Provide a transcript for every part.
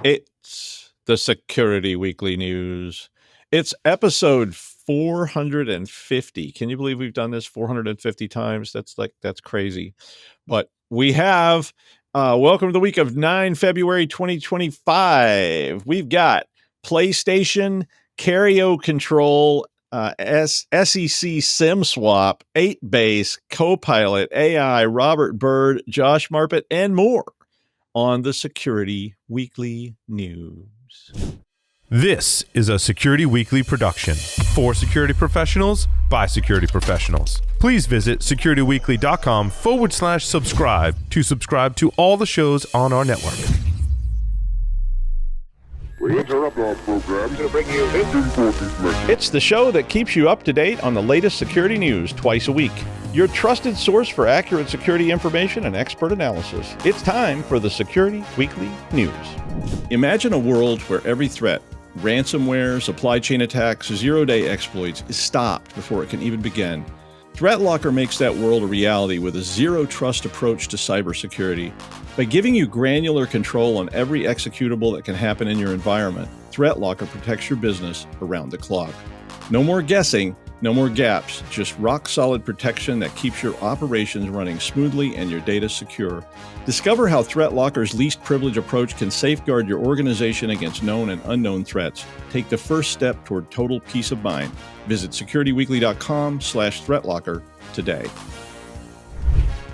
It's the Security Weekly News. It's episode 450. Can you believe we've done this 450 times? That's crazy. But we have, welcome to the week of 9 February 2025. We've got PlayStation, KerioControl, SEC SimSWAP, 8base, Copilot, AI, Robert Bird, Josh Marpet, and more on the Security Weekly News. This is a Security Weekly production for security professionals by security professionals. Please visit securityweekly.com/subscribe to subscribe to all the shows on our network. We interrupt our program to bring you this important message. It's the show that keeps you up to date on the latest security news twice a week. Your trusted source for accurate security information and expert analysis. It's time for the Security Weekly News. Imagine a world where every threat, ransomware, supply chain attacks, zero-day exploits, is stopped before it can even begin. ThreatLocker makes that world a reality with a zero-trust approach to cybersecurity. By giving you granular control on every executable that can happen in your environment, ThreatLocker protects your business around the clock. No more guessing, no more gaps, just rock-solid protection that keeps your operations running smoothly and your data secure. Discover how ThreatLocker's least privilege approach can safeguard your organization against known and unknown threats. Take the first step toward total peace of mind. Visit securityweekly.com/ThreatLocker today.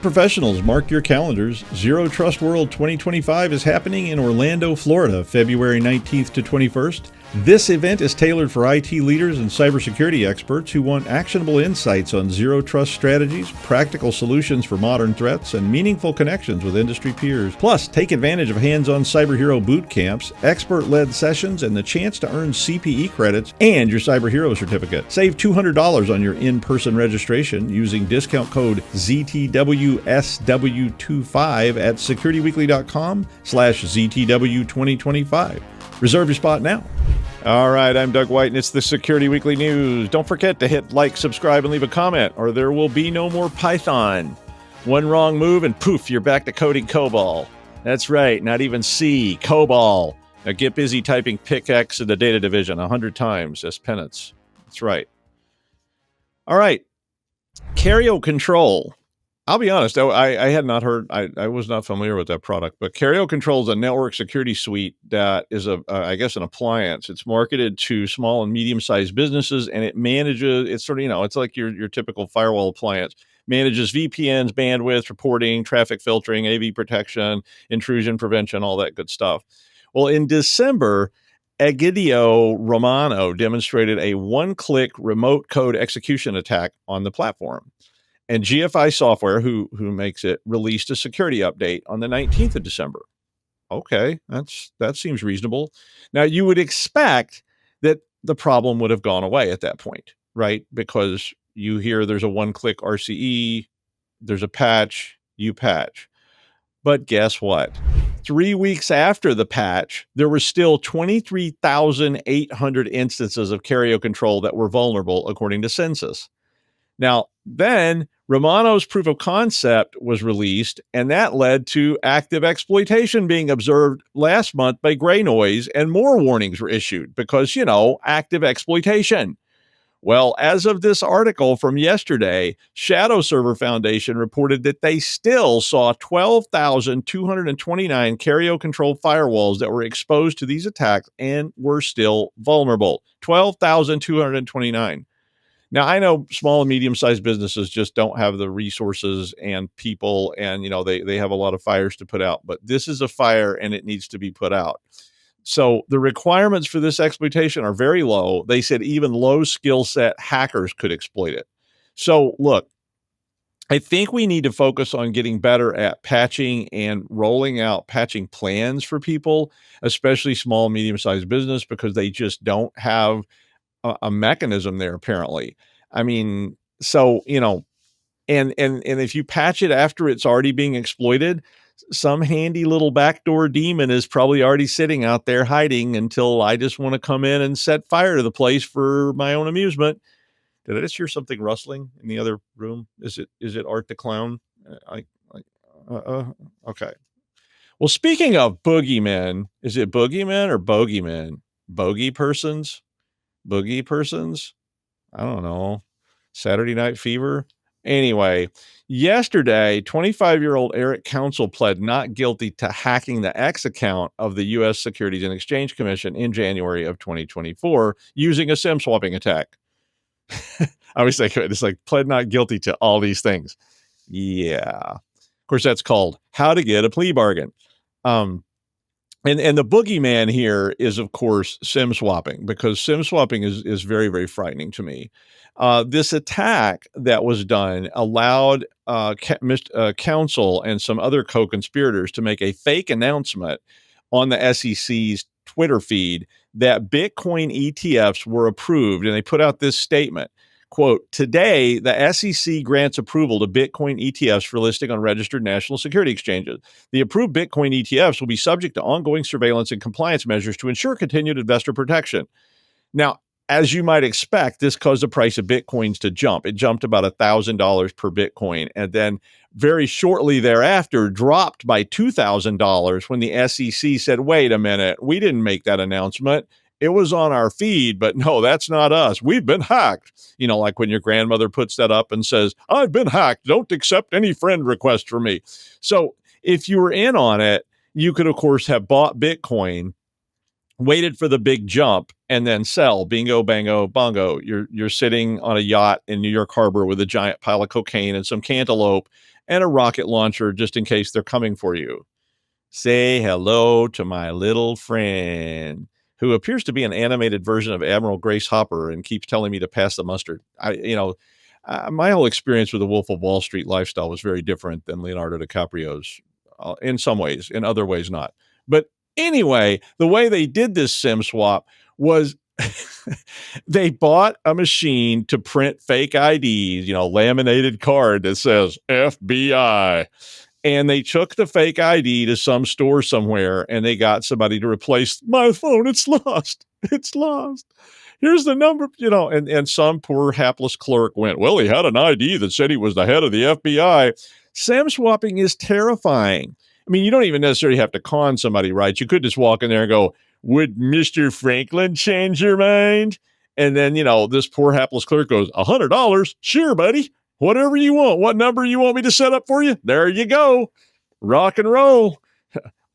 Professionals, mark your calendars. Zero Trust World 2025 is happening in Orlando, Florida, February 19th to 21st. This event is tailored for IT leaders and cybersecurity experts who want actionable insights on zero trust strategies, practical solutions for modern threats, and meaningful connections with industry peers. Plus, take advantage of hands-on cyber hero boot camps, expert-led sessions, and the chance to earn CPE credits and your cyber hero certificate. Save $200 on your in-person registration using discount code ZTWSW25 at securityweekly.com/ZTW2025. Reserve your spot now. All right, I'm Doug White, and it's the Security Weekly News. Don't forget to hit like, subscribe, and leave a comment, or there will be no more Python. One wrong move, and poof, you're back to coding COBOL. That's right, not even C, COBOL. Now get busy typing pickaxe in the data division 100 times as penance. That's right. All right, KerioControl. I'll be honest, I had not heard, I was not familiar with that product, but KerioControl is a network security suite that is I guess an appliance. It's marketed to small and medium-sized businesses, and it manages, it's sort of, it's like your typical firewall appliance. Manages VPNs, bandwidth, reporting, traffic filtering, AV protection, intrusion prevention, all that good stuff. Well, in December, Egidio Romano demonstrated a one-click remote code execution attack on the platform. And GFI Software, who makes it, released a security update on the 19th of December. Okay, that seems reasonable. Now, you would expect that the problem would have gone away at that point, right? Because you hear there's a one-click RCE, there's a patch, you patch. But guess what? 3 weeks after the patch, there were still 23,800 instances of KerioControl that were vulnerable, according to Census. Now, then Romano's proof of concept was released, and that led to active exploitation being observed last month by Gray Noise, and more warnings were issued because, active exploitation. Well, as of this article from yesterday, Shadow Server Foundation reported that they still saw 12,229 KerioControl firewalls that were exposed to these attacks and were still vulnerable. 12,229. Now, I know small and medium-sized businesses just don't have the resources and people, and, they have a lot of fires to put out. But this is a fire, and it needs to be put out. So the requirements for this exploitation are very low. They said even low skill set hackers could exploit it. So, look, I think we need to focus on getting better at patching and rolling out patching plans for people, especially small, medium-sized business, because they just don't have a mechanism there, apparently. I mean, so, and if you patch it after it's already being exploited, some handy little backdoor demon is probably already sitting out there hiding until I just want to come in and set fire to the place for my own amusement. Did I just hear something rustling in the other room? Is it Art the Clown? Okay. Well, speaking of boogeymen, is it boogeymen or bogeymen? Bogey persons? Boogie persons? I don't know. Saturday Night Fever? Anyway, yesterday, 25-year-old Eric Council pled not guilty to hacking the X account of the U.S. Securities and Exchange Commission in January of 2024 using a SIM swapping attack. I always think it's like pled not guilty to all these things. Yeah. Of course, that's called how to get a plea bargain. And the boogeyman here is, of course, SIM swapping, because SIM swapping is very, very frightening to me. This attack that was done allowed counsel and some other co-conspirators to make a fake announcement on the SEC's Twitter feed that Bitcoin ETFs were approved, and they put out this statement. Quote, today, the SEC grants approval to Bitcoin ETFs for listing on registered national security exchanges. The approved Bitcoin ETFs will be subject to ongoing surveillance and compliance measures to ensure continued investor protection. Now, as you might expect, this caused the price of Bitcoins to jump. It jumped about $1,000 per Bitcoin, and then very shortly thereafter dropped by $2,000 when the SEC said, wait a minute, we didn't make that announcement. It was on our feed, but no, that's not us. We've been hacked. You know, like when your grandmother puts that up and says, I've been hacked. Don't accept any friend request from me. So if you were in on it, you could, of course, have bought Bitcoin, waited for the big jump, and then sell. Bingo, bango, bongo. You're sitting on a yacht in New York Harbor with a giant pile of cocaine and some cantaloupe and a rocket launcher just in case they're coming for you. Say hello to my little friend, who appears to be an animated version of Admiral Grace Hopper and keeps telling me to pass the mustard. My whole experience with the Wolf of Wall Street lifestyle was very different than Leonardo DiCaprio's in some ways, in other ways not. But anyway, the way they did this SIM swap was they bought a machine to print fake IDs, laminated card that says FBI. And they took the fake ID to some store somewhere, and they got somebody to replace my phone. It's lost. It's lost. Here's the number, and some poor hapless clerk went, well, he had an ID that said he was the head of the FBI. SIM swapping is terrifying. I mean, you don't even necessarily have to con somebody, right? You could just walk in there and go, would Mr. Franklin change your mind? And then, this poor hapless clerk goes, $100? Sure, buddy. Whatever you want. What number you want me to set up for you? There you go. Rock and roll.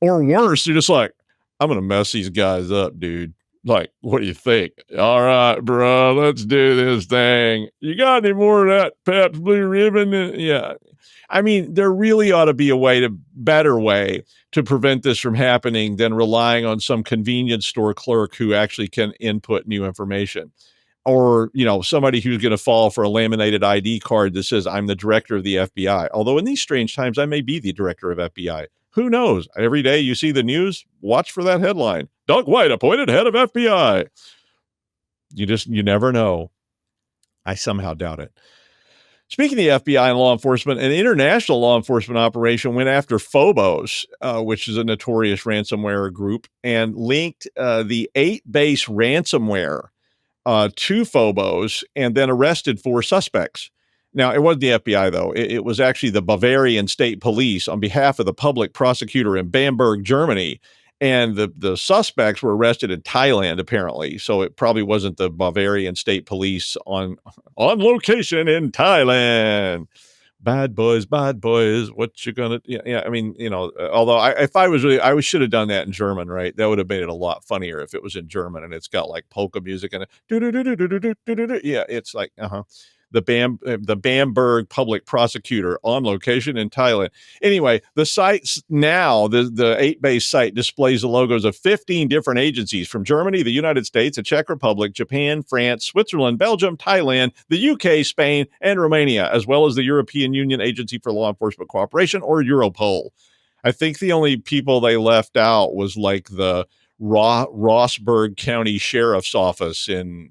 Or worse, you're just like, I'm going to mess these guys up, dude. Like, what do you think? All right, bro, let's do this thing. You got any more of that Pabst Blue Ribbon? Yeah. I mean, there really ought to be a better way to prevent this from happening than relying on some convenience store clerk who actually can input new information. Or, somebody who's going to fall for a laminated ID card that says, I'm the director of the FBI. Although in these strange times, I may be the director of FBI. Who knows? Every day you see the news, watch for that headline. Doug White appointed head of FBI. You never know. I somehow doubt it. Speaking of the FBI and law enforcement, an international law enforcement operation went after Phobos, which is a notorious ransomware group, and linked the 8-base ransomware to Phobos, and then arrested 4 suspects. Now, it wasn't the FBI, though. It was actually the Bavarian State Police on behalf of the public prosecutor in Bamberg, Germany. And the suspects were arrested in Thailand, apparently. So it probably wasn't the Bavarian State Police on location in Thailand. Bad boys, what you gonna? Yeah. I mean, although I should have done that in German, right? That would have made it a lot funnier if it was in German and it's got like polka music and yeah, it's like the Bamberg public prosecutor on location in Thailand. Anyway, the site's now the 8-base site displays the logos of 15 different agencies from Germany, the United States, the Czech Republic, Japan, France, Switzerland, Belgium, Thailand, the UK, Spain, and Romania, as well as the European Union Agency for Law Enforcement Cooperation, or Europol. I think the only people they left out was like the Rossburg County Sheriff's Office in,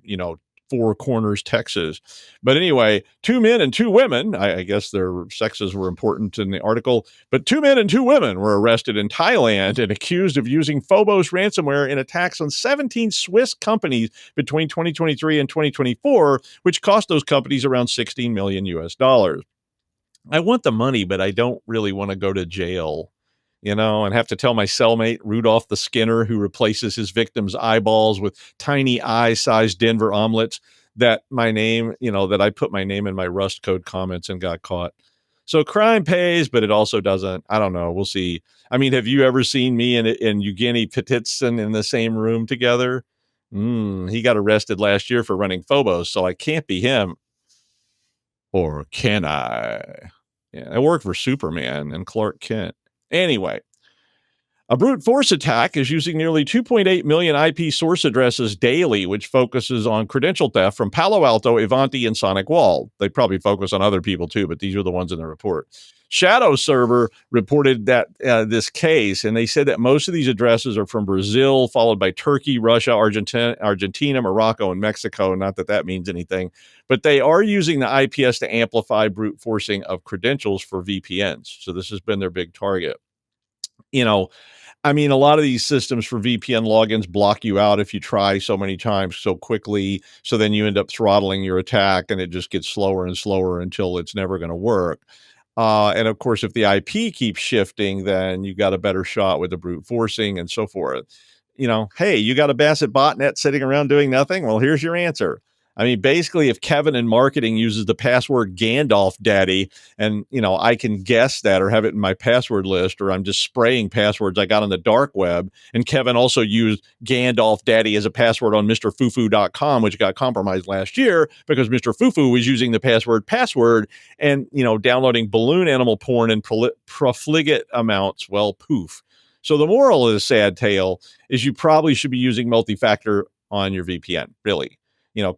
Four Corners, Texas. But anyway, 2 men and 2 women, I guess their sexes were important in the article, but 2 men and 2 women were arrested in Thailand and accused of using Phobos ransomware in attacks on 17 Swiss companies between 2023 and 2024, which cost those companies around $16 million US. I want the money, but I don't really want to go to jail. and have to tell my cellmate, Rudolph the Skinner, who replaces his victims' eyeballs with tiny eye-sized Denver omelets, that my name, that I put my name in my Rust code comments and got caught. So crime pays, but it also doesn't. I don't know. We'll see. I mean, have you ever seen me and Evgeny Petitsin in the same room together? He got arrested last year for running Phobos, so I can't be him. Or can I? Yeah, I work for Superman and Clark Kent. Anyway, a brute force attack is using nearly 2.8 million IP source addresses daily, which focuses on credential theft from Palo Alto, Ivanti, and Sonic Wall. They probably focus on other people too, but these are the ones in the report. Shadow Server reported that this case, and they said that most of these addresses are from Brazil, followed by Turkey, Russia, Argentina, Morocco, and Mexico. Not that that means anything, but they are using the IPS to amplify brute forcing of credentials for VPNs. So this has been their big target. I mean, a lot of these systems for VPN logins block you out if you try so many times so quickly. So then you end up throttling your attack and it just gets slower and slower until it's never going to work. And of course, if the IP keeps shifting, then you got a better shot with the brute forcing and so forth. Hey, you got a Bassett botnet sitting around doing nothing? Well, here's your answer. I mean, basically, if Kevin in marketing uses the password Gandalf Daddy, and I can guess that or have it in my password list, or I'm just spraying passwords I got on the dark web, and Kevin also used Gandalf Daddy as a password on MrFufu.com, which got compromised last year because Mr. Fufu was using the password and downloading balloon animal porn in profligate amounts. Well, poof. So the moral of the sad tale is you probably should be using multi-factor on your VPN, really.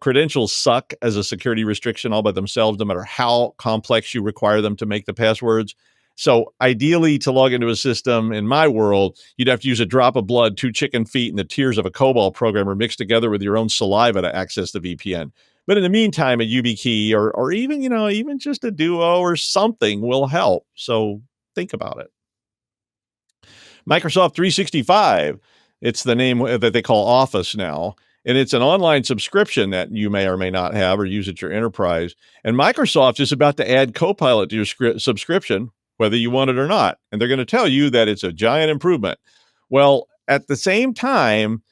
Credentials suck as a security restriction all by themselves, no matter how complex you require them to make the passwords. So ideally, to log into a system in my world, you'd have to use a drop of blood, 2 chicken feet, and the tears of a COBOL programmer mixed together with your own saliva to access the VPN. But in the meantime, a YubiKey or even, even just a Duo or something will help. So think about it. Microsoft 365, it's the name that they call Office now. And it's an online subscription that you may or may not have or use at your enterprise. And Microsoft is about to add Copilot to your subscription, whether you want it or not. And they're going to tell you that it's a giant improvement. Well, at the same time,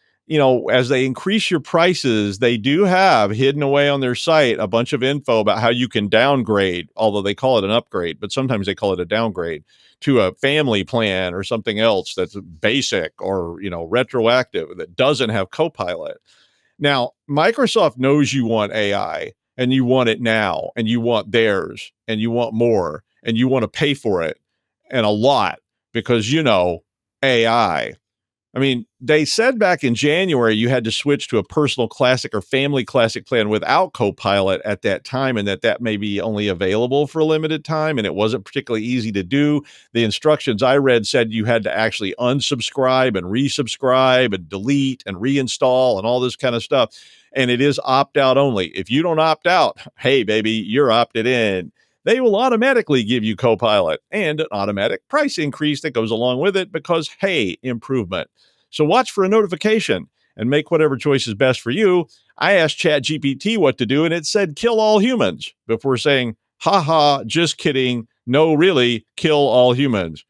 as they increase your prices, they do have hidden away on their site a bunch of info about how you can downgrade, although they call it an upgrade, but sometimes they call it a downgrade to a family plan or something else that's basic or, retroactive that doesn't have Copilot. Now, Microsoft knows you want AI and you want it now and you want theirs and you want more and you want to pay for it and a lot because, AI. I mean, they said back in January you had to switch to a personal classic or family classic plan without Copilot at that time, and that may be only available for a limited time, and it wasn't particularly easy to do. The instructions I read said you had to actually unsubscribe and resubscribe and delete and reinstall and all this kind of stuff, and it is opt-out only. If you don't opt out, hey, baby, you're opted in. They will automatically give you Copilot and an automatic price increase that goes along with it because, hey, improvement. So watch for a notification and make whatever choice is best for you. I asked ChatGPT what to do, and it said kill all humans before saying, haha, just kidding. No, really, kill all humans.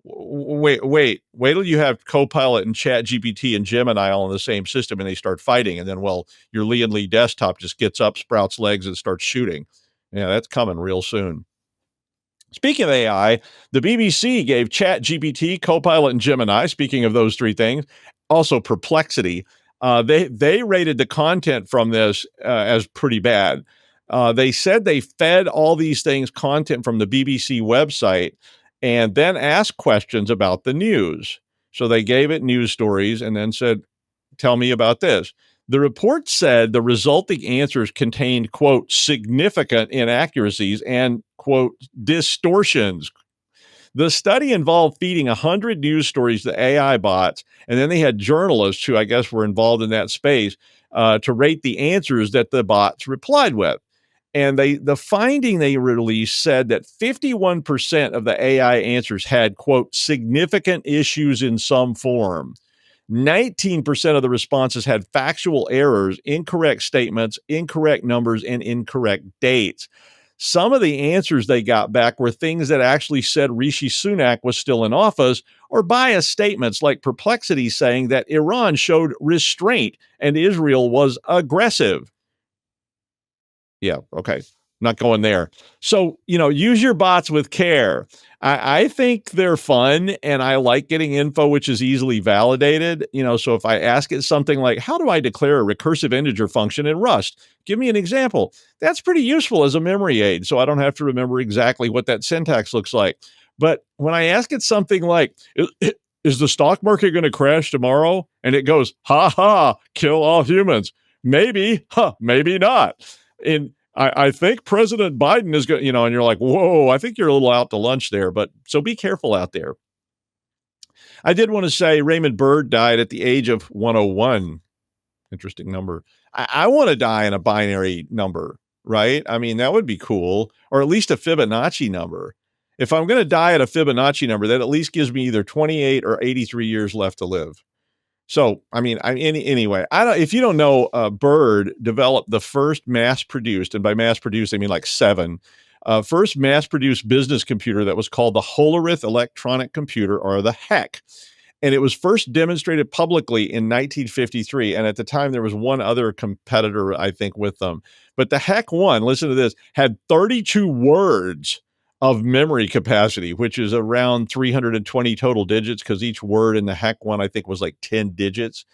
Wait till you have Copilot and ChatGPT and Gemini all in the same system and they start fighting. And then, your Lian Li desktop just gets up, sprouts legs, and starts shooting. Yeah, that's coming real soon. Speaking of AI, the BBC gave ChatGPT, Copilot, and Gemini, speaking of those three things, also Perplexity. They rated the content from this as pretty bad. They said they fed all these things content from the BBC website and then asked questions about the news. So they gave it news stories and then said, tell me about this. The report said the resulting answers contained, quote, significant inaccuracies and, quote, distortions. The study involved feeding 100 news stories to AI bots, and then they had journalists who I guess were involved in that space to rate the answers that the bots replied with. And the finding they released said that 51% of the AI answers had, quote, significant issues in some form. 19% of the responses had factual errors, incorrect statements, incorrect numbers, and incorrect dates. Some of the answers they got back were things that actually said Rishi Sunak was still in office, or biased statements like Perplexity saying that Iran showed restraint and Israel was aggressive. Yeah, okay. Not going there. So, use your bots with care. I think they're fun and I like getting info which is easily validated. So if I ask it something like, how do I declare a recursive integer function in Rust? Give me an example. That's pretty useful as a memory aid. So I don't have to remember exactly what that syntax looks like. But when I ask it something like, is the stock market going to crash tomorrow? And it goes, ha ha, kill all humans. Maybe, maybe not. And I think President Biden is going, and you're like, whoa, I think you're a little out to lunch there. But so be careful out there. I did want to say Raymond Bird died at the age of 101. Interesting number. I want to die in a binary number, right? I mean, that would be cool, or at least a Fibonacci number. If I'm going to die at a Fibonacci number, that at least gives me either 28 or 83 years left to live. So, anyway, if you don't know, Bird developed the first mass-produced, and by mass-produced, I mean like 7, first mass-produced business computer that was called the Hollerith Electronic Computer, or the HEC. And it was first demonstrated publicly in 1953. And at the time, there was one other competitor, I think, with them. But the HEC 1, listen to this, had 32 words of memory capacity, which is around 320 total digits, because each word in the HEC 1, I think, was like 10 digits.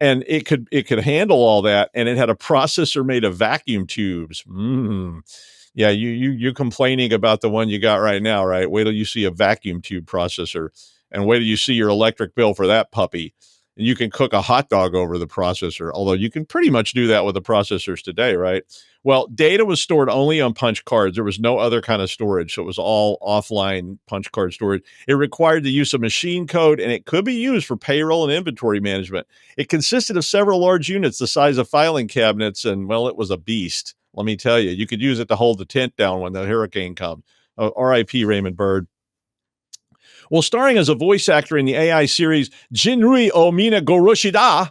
And it could handle all that. And it had a processor made of vacuum tubes. Yeah, you complaining about the one you got right now, right? Wait till you see a vacuum tube processor, and wait till you see your electric bill for that puppy. And you can cook a hot dog over the processor, although you can pretty much do that with the processors today, right? Well, data was stored only on punch cards. There was no other kind of storage, so it was all offline punch card storage. It required the use of machine code, and it could be used for payroll and inventory management. It consisted of several large units the size of filing cabinets, and, well, it was a beast. Let me tell you, you could use it to hold the tent down when the hurricane comes. R.I.P. Raymond Bird. Well, starring as a voice actor in the AI series Jinrui o Mina Goroshida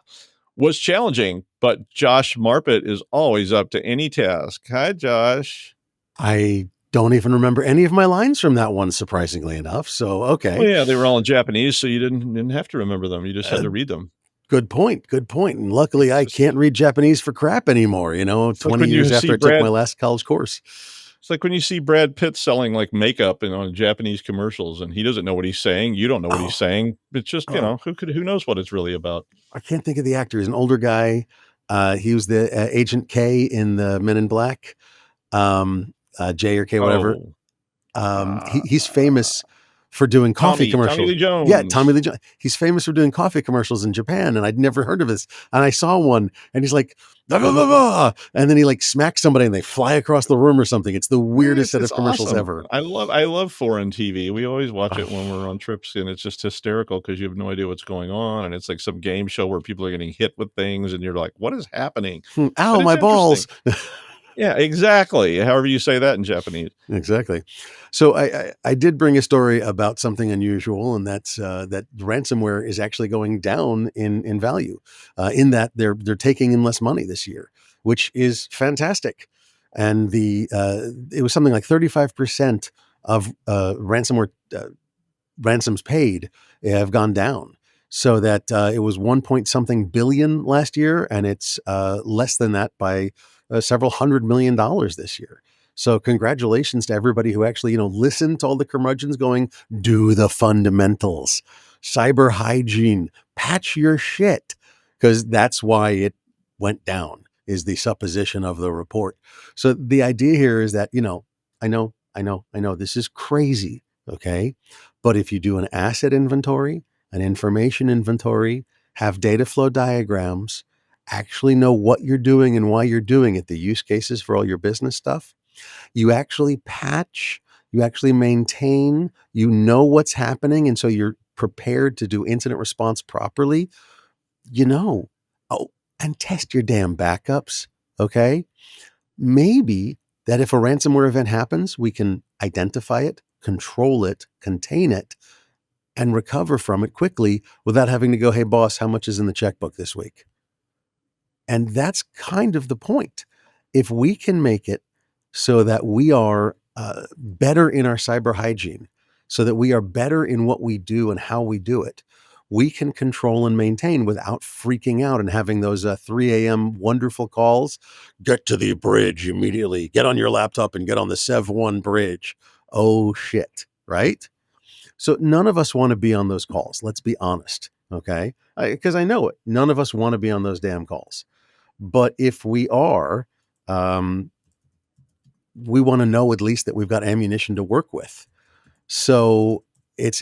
was challenging, but Josh Marpet is always up to any task. Hi, Josh. I don't even remember any of my lines from that one, surprisingly enough. So, okay. Well, yeah, they were all in Japanese, so you didn't have to remember them. You just had to read them. Good point. And luckily, I can't read Japanese for crap anymore, 20 years after I took my last college course. It's like when you see Brad Pitt selling like makeup on Japanese commercials, and he doesn't know what he's saying. You don't know what he's saying. It's just, who knows what it's really about. I can't think of the actor. He's an older guy. He was the Agent K in the Men in Black, J or K, whatever. He's famous for doing coffee commercials. Tommy Lee Jones. Yeah, Tommy Lee Jones. He's famous for doing coffee commercials in Japan, and I'd never heard of this. And I saw one, and he's like, blah, blah, blah, blah. And then he like smacks somebody, and they fly across the room or something. It's the weirdest set of commercials awesome. ever. I love foreign TV. We always watch it when we're on trips, and it's just hysterical because you have no idea what's going on, and it's like some game show where people are getting hit with things, and you're like, what is happening? Ow, my balls. Yeah, exactly. However you say that in Japanese. Exactly. So I did bring a story about something unusual, and that's that ransomware is actually going down in value, in that they're taking in less money this year, which is fantastic. And it was something like 35% of ransomware ransoms paid have gone down. So that it was 1 billion last year, and it's less than that by several $100 million this year. So congratulations to everybody who actually, listened to all the curmudgeons going, do the fundamentals, cyber hygiene, patch your shit, because that's why it went down, is the supposition of the report. So the idea here is that, I know this is crazy. Okay. But if you do an asset inventory, an information inventory, have data flow diagrams, actually know what you're doing and why you're doing it, the use cases for all your business stuff, you actually patch, you actually maintain, you know what's happening, and so you're prepared to do incident response properly, and test your damn backups, okay? Maybe that if a ransomware event happens, we can identify it, control it, contain it, and recover from it quickly without having to go, hey, boss, how much is in the checkbook this week? And that's kind of the point. If we can make it so that we are better in our cyber hygiene, so that we are better in what we do and how we do it, we can control and maintain without freaking out and having those 3 a.m. wonderful calls. Get to the bridge immediately. Get on your laptop and get on the SWN bridge. Oh, shit. Right? So none of us want to be on those calls. Let's be honest. Okay. Because I know it. None of us want to be on those damn calls. But if we are, we want to know at least that we've got ammunition to work with. So it's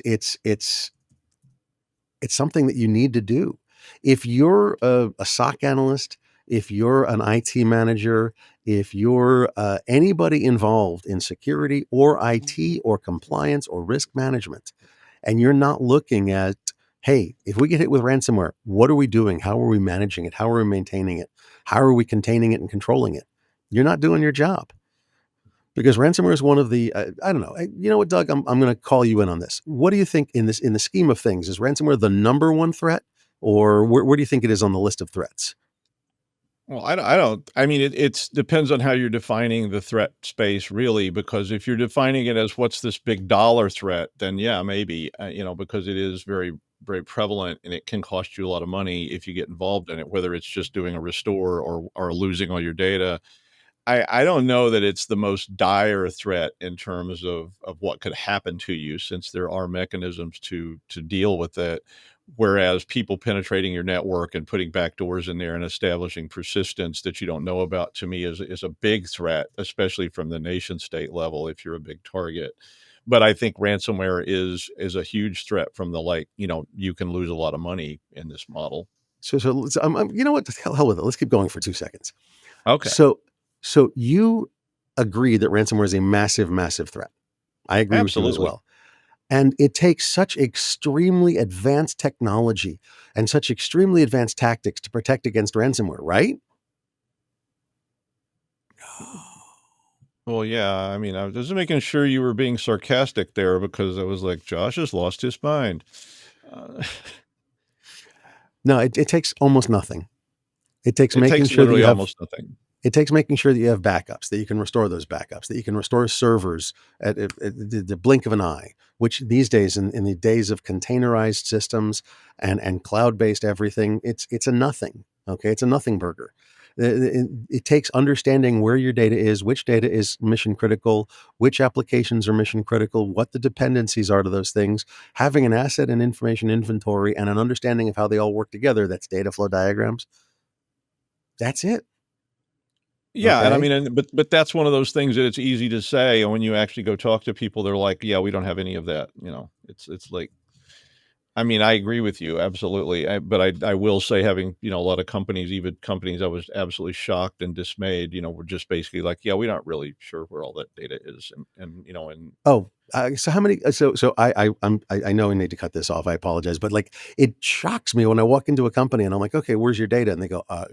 something that you need to do. If you're a SOC analyst, if you're an IT manager, if you're anybody involved in security or IT or compliance or risk management, and you're not looking at, hey, if we get hit with ransomware, what are we doing? How are we managing it? How are we maintaining it? How are we containing it and controlling it? You're not doing your job. Because ransomware is one of the I don't know. You know what, Doug? I'm going to call you in on this. What do you think in the scheme of things? Is ransomware the number one threat, or where do you think it is on the list of threats? Well, I don't. I mean, it's depends on how you're defining the threat space, really. Because if you're defining it as what's this big dollar threat, then yeah, maybe because it is very very prevalent and it can cost you a lot of money if you get involved in it, whether it's just doing a restore or losing all your data. I don't know that it's the most dire threat in terms of what could happen to you, since there are mechanisms to deal with it. Whereas people penetrating your network and putting backdoors in there and establishing persistence that you don't know about, to me, is a big threat, especially from the nation state level if you're a big target. But I think ransomware is a huge threat from the you can lose a lot of money in this model. So you know what? Hell with it. Let's keep going for 2 seconds. Okay. So you agree that ransomware is a massive, massive threat. I agree with you as Absolutely. well. And it takes such extremely advanced technology and such extremely advanced tactics to protect against ransomware, right? Well, yeah, I mean, I was just making sure you were being sarcastic there, because I was like, Josh has lost his mind. Uh, No, it takes almost nothing. It takes it making takes sure that literally you have almost nothing. It takes making sure that you have backups, that you can restore those backups, that you can restore servers at the blink of an eye, which these days, in the days of containerized systems and cloud-based everything, it's a nothing. Okay, it's a nothing burger. It takes understanding where your data is, which data is mission critical, which applications are mission critical, what the dependencies are to those things, having an asset and information inventory, and an understanding of how they all work together. That's data flow diagrams. That's it. Yeah, and I Okay. mean, but that's one of those things that it's easy to say, and when you actually go talk to people, they're like, "Yeah, we don't have any of that." It's like, I mean, I agree with you absolutely. But I will say, having a lot of companies, even companies I was absolutely shocked and dismayed, were just basically like, "Yeah, we're not really sure where all that data is," and Oh, so how many? So I know I need to cut this off. I apologize, but like it shocks me when I walk into a company and I'm like, okay, where's your data? And they go, huh?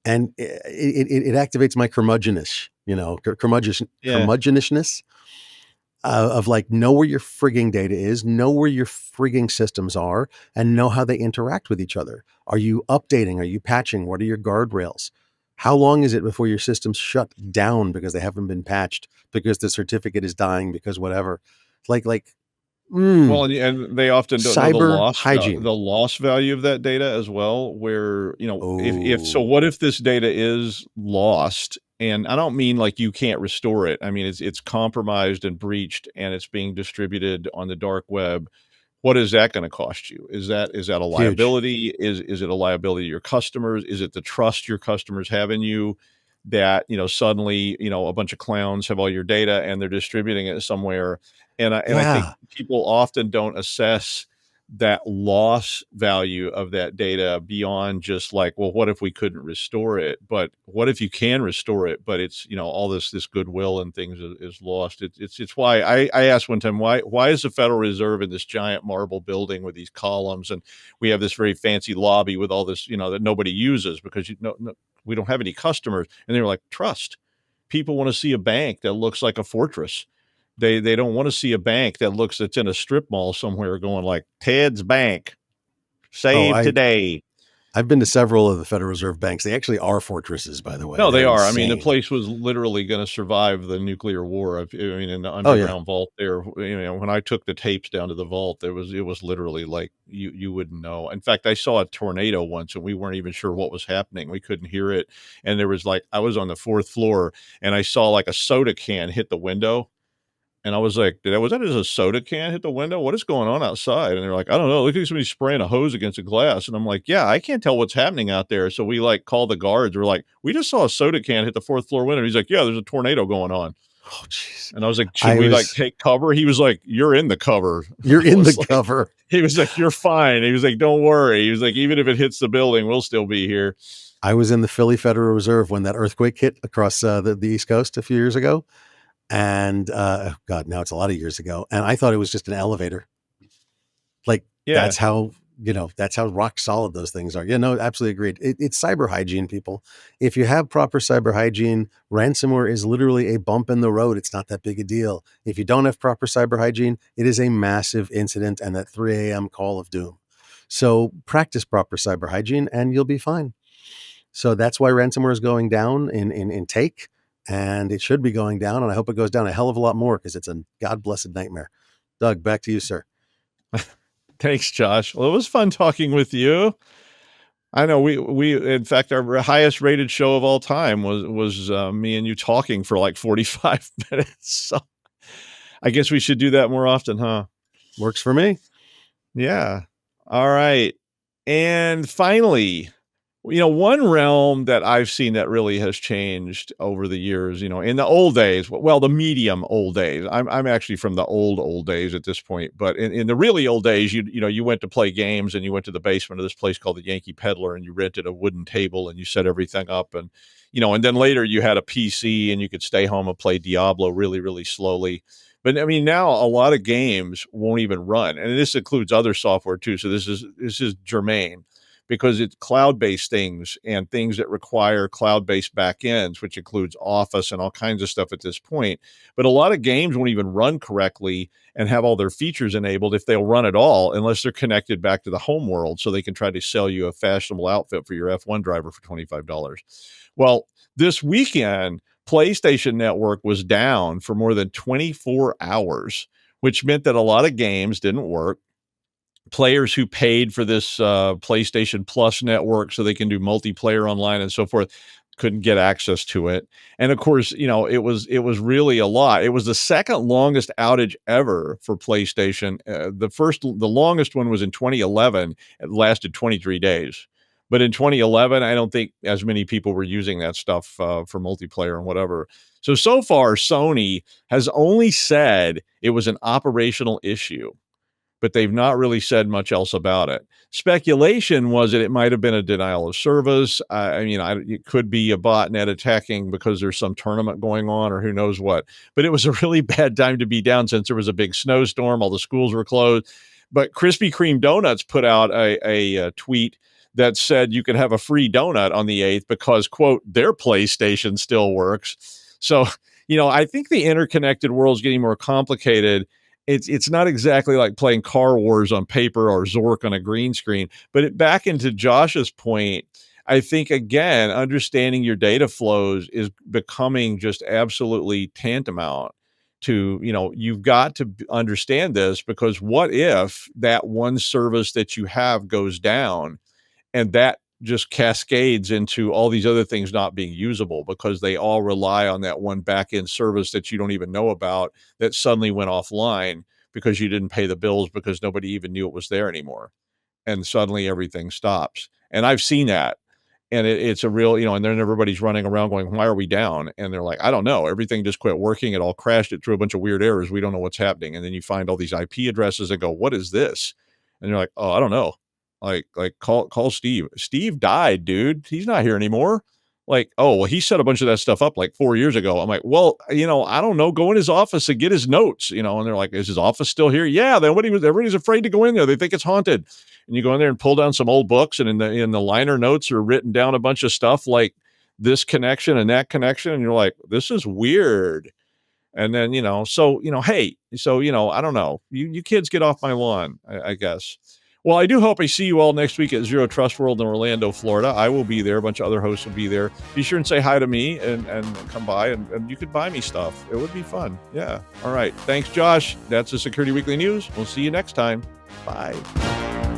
And it activates my yeah. curmudgeousness of like, know where your frigging data is, know where your frigging systems are, and know how they interact with each other. Are you updating? Are you patching? What are your guardrails? How long is it before your systems shut down because they haven't been patched, because the certificate is dying, because whatever? Like, Well, and they often don't know cyber hygiene. the loss value of that data as well, where, if so, Oh, what if this data is lost? And I don't mean like you can't restore it. I mean, it's compromised and breached and it's being distributed on the dark web. What is that going to cost you? Is that a huge. liability? Is it a liability to your customers? Is it the trust your customers have in you, that suddenly a bunch of clowns have all your data and they're distributing it somewhere? And I think Yeah. people often don't assess that loss value of that data beyond just like, well, what if we couldn't restore it? But what if you can restore it, but it's all this goodwill and things is lost? It's why I asked one time, why is the Federal Reserve in this giant marble building with these columns, and we have this very fancy lobby with all this that nobody uses, because no, we don't have any customers? And they were like, trust. People want to see a bank that looks like a fortress. They don't want to see a bank that's in a strip mall somewhere going like, Ted's Bank, Oh, save today. I've been to several of the Federal Reserve banks. They actually are fortresses, by the way. No, they They're are. I mean, the insane. place was literally going to survive the nuclear war. I mean, in the Oh yeah. underground vault there, when I took the tapes down to the vault, it was literally like you wouldn't know. In fact, I saw a tornado once, and we weren't even sure what was happening. We couldn't hear it, and there was like I was on the fourth floor, and I saw like a soda can hit the window. And I was like, was that as a soda can hit the window? What is going on outside? And they're like, I don't know. Look at somebody spraying a hose against the glass. And I'm like, yeah, I can't tell what's happening out there. So we like called the guards. We're like, we just saw a soda can hit the fourth floor window. He's like, yeah, there's a tornado going on. Oh jeez. And I was like, should we like take cover? He was like, you're in the cover. You're in the Like, cover. he was like, you're fine. He was like, don't worry. He was like, even if it hits the building, we'll still be here. I was in the Philly Federal Reserve when that earthquake hit across the East Coast a few years ago. And oh God, now it's a lot of years ago. And I thought it was just an elevator. Like Yeah. that's how rock solid those things are. Yeah, no, absolutely agreed. It's cyber hygiene, people. If you have proper cyber hygiene, ransomware is literally a bump in the road. It's not that big a deal. If you don't have proper cyber hygiene, it is a massive incident and that 3 a.m. call of doom. So practice proper cyber hygiene and you'll be fine. So that's why ransomware is going down in take, and it should be going down. And I hope it goes down a hell of a lot more because it's a God blessed nightmare. Doug, back to you, sir. Thanks, Josh. Well, it was fun talking with you. I know we in fact our highest rated show of all time was me and you talking for like 45 minutes. So I guess we should do that more often, huh? Works for me. Yeah. All right. And finally, one realm that I've seen that really has changed over the years, in the old days, well, the medium old days, I'm actually from the old days at this point, but in the really old days, you went to play games and you went to the basement of this place called the Yankee Peddler and you rented a wooden table and you set everything up and then later you had a PC and you could stay home and play Diablo really, really slowly. But I mean, now a lot of games won't even run, and this includes other software too. So this is germane because it's cloud-based things and things that require cloud-based backends, which includes Office and all kinds of stuff at this point. But a lot of games won't even run correctly and have all their features enabled if they'll run at all, unless they're connected back to the home world, so they can try to sell you a fashionable outfit for your F1 driver for $25. Well, this weekend, PlayStation Network was down for more than 24 hours, which meant that a lot of games didn't work. Players who paid for this PlayStation Plus network so they can do multiplayer online and so forth couldn't get access to it. And of course, it was really a lot. It was the second longest outage ever for PlayStation. The longest one was in 2011. It lasted 23 days. But in 2011, I don't think as many people were using that stuff for multiplayer and whatever. So far, Sony has only said it was an operational issue, but they've not really said much else about it. Speculation was that it might have been a denial of service. It could be a botnet attacking because there's some tournament going on or who knows what. But it was a really bad time to be down since there was a big snowstorm. All the schools were closed. But Krispy Kreme Donuts put out a tweet that said you could have a free donut on the 8th because, quote, their PlayStation still works. So, I think the interconnected world is getting more complicated. It's not exactly like playing Car Wars on paper or Zork on a green screen, but back into Josh's point, I think, again, understanding your data flows is becoming just absolutely tantamount to, you've got to understand this, because what if that one service that you have goes down and that just cascades into all these other things not being usable because they all rely on that one back-end service that you don't even know about that suddenly went offline because you didn't pay the bills because nobody even knew it was there anymore. And suddenly everything stops. And I've seen that. And it's a real, and then everybody's running around going, why are we down? And they're like, I don't know. Everything just quit working. It all crashed. It threw a bunch of weird errors. We don't know what's happening. And then you find all these IP addresses and go, what is this? And you're like, oh, I don't know. Like call Steve. Steve died, dude. He's not here anymore. Like, oh, well, he set a bunch of that stuff up like 4 years ago. I'm like, well, I don't know. Go in his office and get his notes, and they're like, is his office still here? Yeah. Then everybody's afraid to go in there. They think it's haunted. And you go in there and pull down some old books, and in the liner notes are written down a bunch of stuff like this connection and that connection. And you're like, this is weird. And then, hey, I don't know. You kids get off my lawn, I guess. Well, I do hope I see you all next week at Zero Trust World in Orlando, Florida. I will be there. A bunch of other hosts will be there. Be sure and say hi to me and come by and you could buy me stuff. It would be fun. Yeah. All right. Thanks, Josh. That's the Security Weekly News. We'll see you next time. Bye.